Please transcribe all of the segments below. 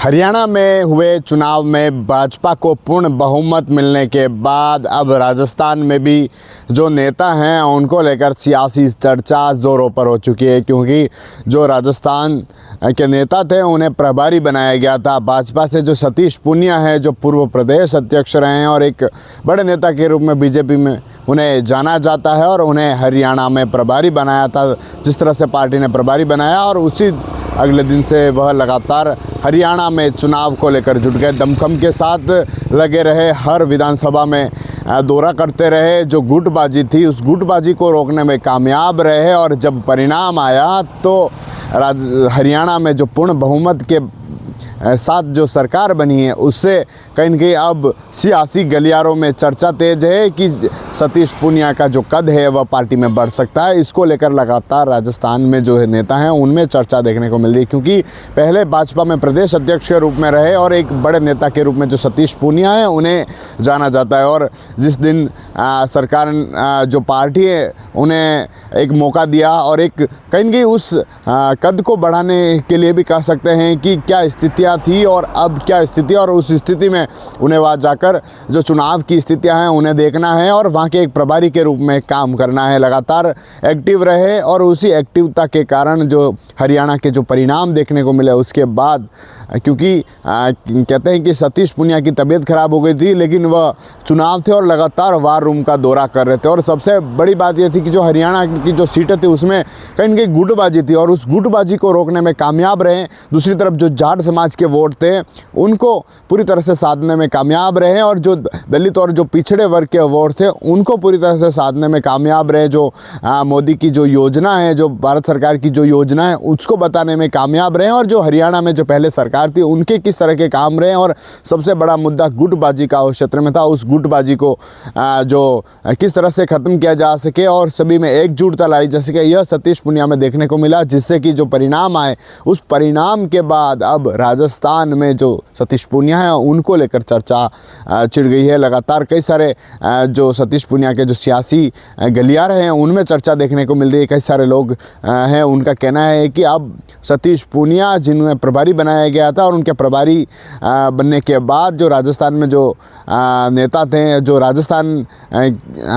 हरियाणा में हुए चुनाव में भाजपा को पूर्ण बहुमत मिलने के बाद अब राजस्थान में भी जो नेता हैं उनको लेकर सियासी चर्चा ज़ोरों पर हो चुकी है, क्योंकि जो राजस्थान के नेता थे उन्हें प्रभारी बनाया गया था। भाजपा से जो सतीश पूनिया है, जो पूर्व प्रदेश अध्यक्ष रहे हैं और एक बड़े नेता के रूप में बीजेपी में उन्हें जाना जाता है, और उन्हें हरियाणा में प्रभारी बनाया था। जिस तरह से पार्टी ने प्रभारी बनाया और उसी अगले दिन से वह लगातार हरियाणा में चुनाव को लेकर जुट गए, दमखम के साथ लगे रहे, हर विधानसभा में दौरा करते रहे। जो गुटबाजी थी उस गुटबाजी को रोकने में कामयाब रहे, और जब परिणाम आया तो हरियाणा में जो पूर्ण बहुमत के साथ जो सरकार बनी है उससे कहीं न कहीं अब सियासी गलियारों में चर्चा तेज है कि सतीश पूनिया का जो कद है वह पार्टी में बढ़ सकता है। इसको लेकर लगातार राजस्थान में जो नेता हैं उनमें चर्चा देखने को मिल रही है, क्योंकि पहले भाजपा में प्रदेश अध्यक्ष के रूप में रहे और एक बड़े नेता के रूप में जो सतीश पूनिया है उन्हें जाना जाता है। और जिस दिन सरकार जो पार्टी है उन्हें एक मौका दिया और एक कहीं न कहीं उस कद को बढ़ाने के लिए भी कह सकते हैं कि क्या स्थितियाँ थी और अब क्या स्थिति, और उस स्थिति में उन्हें वहाँ जाकर जो चुनाव की स्थितियाँ हैं उन्हें देखना है और वहाँ के एक प्रभारी के रूप में काम करना है। लगातार एक्टिव रहे और उसी एक्टिवता के कारण जो हरियाणा के जो परिणाम देखने को मिले उसके बाद, क्योंकि कहते हैं कि सतीश पूनिया की तबीयत खराब हो गई थी लेकिन वह चुनाव थे और लगातार वार रूम का दौरा कर रहे थे। और सबसे बड़ी बात यह थी कि जो हरियाणा की जो सीटें थी उसमें कहीं न कहीं गुटबाजी थी और उस गुटबाजी को रोकने में कामयाब रहे। दूसरी तरफ जो जाट समाज के वोट थे उनको पूरी तरह से साधने में कामयाब रहे, और जो दलित और जो पिछड़े वर्ग के वोट थे उनको पूरी तरह से साधने में कामयाब रहे। जो मोदी की जो योजना है, जो भारत सरकार की जो योजना है उसको बताने में कामयाब रहे, और जो हरियाणा में जो पहले सरकार थी उनके किस तरह के काम रहे। और सबसे बड़ा मुद्दा गुटबाजी का उस क्षेत्र में था, उस गुटबाजी को जो किस तरह से ख़त्म किया जा सके और सभी में एकजुटता लाई जा सके, यह सतीश पूनिया में देखने को मिला, जिससे कि जो परिणाम आए उस परिणाम के बाद अब राजस्थान में जो सतीश पूनिया है उनको लेकर चर्चा छिड़ गई है। लगातार कई सारे जो सतीश पूनिया के जो सियासी गलियारे हैं उनमें चर्चा देखने को मिल रही है। कई सारे लोग हैं, उनका कहना है कि अब सतीश पूनिया जिन्हें प्रभारी बनाया गया था और उनके प्रभारी बनने के बाद जो राजस्थान में जो नेता थे, जो राजस्थान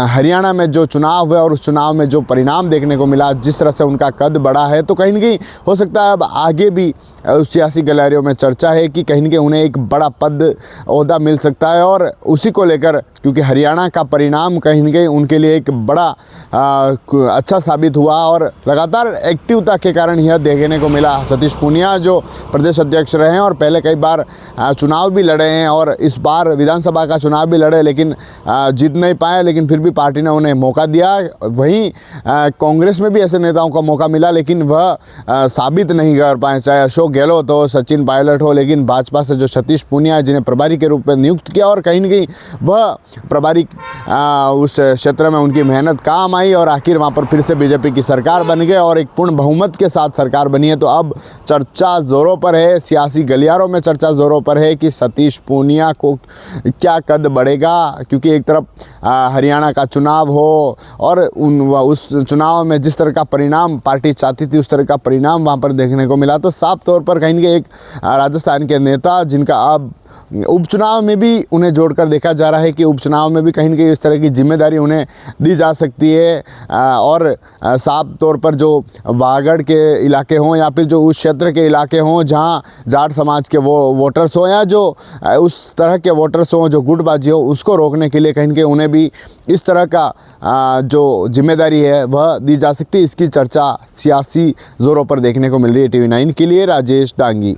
हरियाणा में जो चुनाव हुआ और उस चुनाव में जो परिणाम देखने को मिला, जिस तरह से उनका कद बढ़ा है, तो कहीं न कहीं हो सकता है अब आगे भी सियासी गलियारों में चर्चा है कि कहीं न कहीं उन्हें एक बड़ा पद ओहदा मिल सकता है। और उसी को लेकर, क्योंकि हरियाणा का परिणाम कहीं न कहीं उनके लिए एक बड़ा अच्छा साबित हुआ और लगातार एक्टिवता के कारण यह देखने को मिला। सतीश पूनिया जो प्रदेश अध्यक्ष रहे हैं और पहले कई बार चुनाव भी लड़े हैं और इस बार विधानसभा का चुनाव भी लड़े, लेकिन जीत नहीं पाए, लेकिन फिर भी पार्टी ने उन्हें मौका दिया। वहीं कांग्रेस में भी ऐसे नेताओं का मौका मिला लेकिन वह साबित नहीं कर पाए, चाहे अशोक गहलोत हो, सचिन पायलट हो, लेकिन भाजपा से जो सतीश पूनिया जिन्हें प्रभारी के रूप में नियुक्त किया और कहीं न कहीं वह प्रभारी उस क्षेत्र में उनकी मेहनत काम आई और आखिर वहाँ पर फिर से बीजेपी की सरकार बन गई और एक पूर्ण बहुमत के साथ सरकार बनी है। तो अब चर्चा ज़ोरों पर है, सियासी गलियारों में चर्चा ज़ोरों पर है कि सतीश पूनिया को क्या कद बढ़ेगा, क्योंकि एक तरफ हरियाणा का चुनाव हो और उस चुनाव में जिस तरह का परिणाम पार्टी चाहती थी उस तरह का परिणाम वहाँ पर देखने को मिला। तो साफ तौर पर कहीं न कहीं एक राजस्थान के नेता जिनका अब उपचुनाव में भी उन्हें जोड़कर देखा जा रहा है कि उपचुनाव में भी कहीं न कहीं इस तरह की जिम्मेदारी उन्हें दी जा सकती है, और साफ तौर पर जो वागड़ के इलाके हों या फिर जो उस क्षेत्र के इलाके हों जहां जाट समाज के वो वोटर्स हों या जो उस तरह के वोटर्स हों जो गुटबाजी हो, उसको रोकने के लिए कहीं न कहीं उन्हें भी इस तरह का जो जिम्मेदारी है वह दी जा सकती है। इसकी चर्चा सियासी ज़ोरों पर देखने को मिल रही है। TV9 के लिए राजेश डांगी।